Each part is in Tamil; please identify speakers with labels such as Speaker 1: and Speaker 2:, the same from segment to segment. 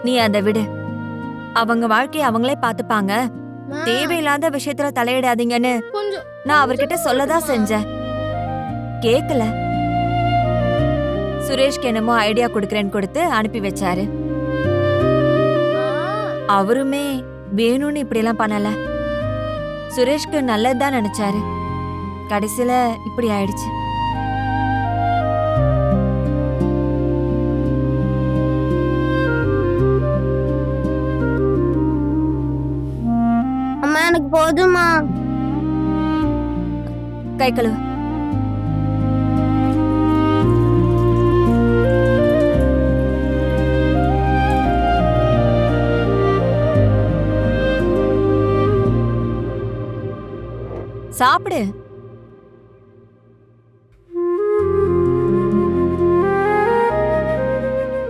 Speaker 1: நீ அதை விடு. அவங்க வாழ்க்கைய அவங்களே பாத்துப்பாங்க. தேவையில்லாத விஷயத்துல தலையிடாதீங்கன்னு நான் அவர்கிட்ட சொல்லதான் செஞ்சேன். கேக்கல. சுரேஷ்க்கு என்னமோ ஐடியா கொடுக்கறேன்னு கொடுத்து அனுப்பி வச்சாரு. அவருமே வேணும்னு இப்படி எல்லாம் பண்ணல. சுரேஷ்க்கு நல்லதுதான் நினைச்சாரு. கடைசியில இப்படி ஆயிடுச்சு.
Speaker 2: அம்மா எனக்கு போதுமா?
Speaker 1: கை கழுவு. சாப்பிடு.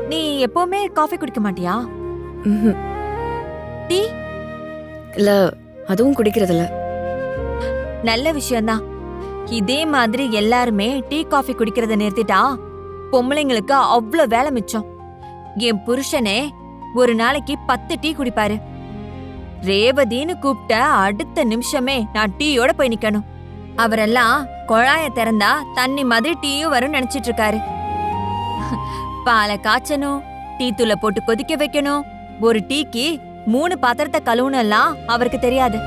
Speaker 1: நீ எப்பவுமே காஃபி குடிக்க மாட்டியா? டீ?
Speaker 3: இல்ல, அதுவும் குடிக்கிறது இல்ல.
Speaker 1: நல்ல விஷயம்தான். இதே மாதிரி எல்லாருமே டீ காஃபி குடிக்கிறத நிறுத்திட்டா பொம்பளைங்களுக்கு அவ்ளோ வேலை மிச்சம். என் புருஷனே ஒரு நாளைக்கு 10 டீ குடிப்பாரு. ரேவதின்னு கூப்பிட்ட அடுத்த நிமிஷமே நான் டீயோட போய் நிக்கணும். அவரெல்லாம் குழாய திறந்தா தண்ணி மாதிரி டீயும் வரும் நினைச்சிட்டு இருக்காரு. பாலை காய்ச்சணும், டீ தூளை போட்டு கொதிக்க வைக்கணும். ஒரு டீக்கு 3 பாத்திரத்தை கழுவுனெல்லாம் அவருக்கு தெரியாது.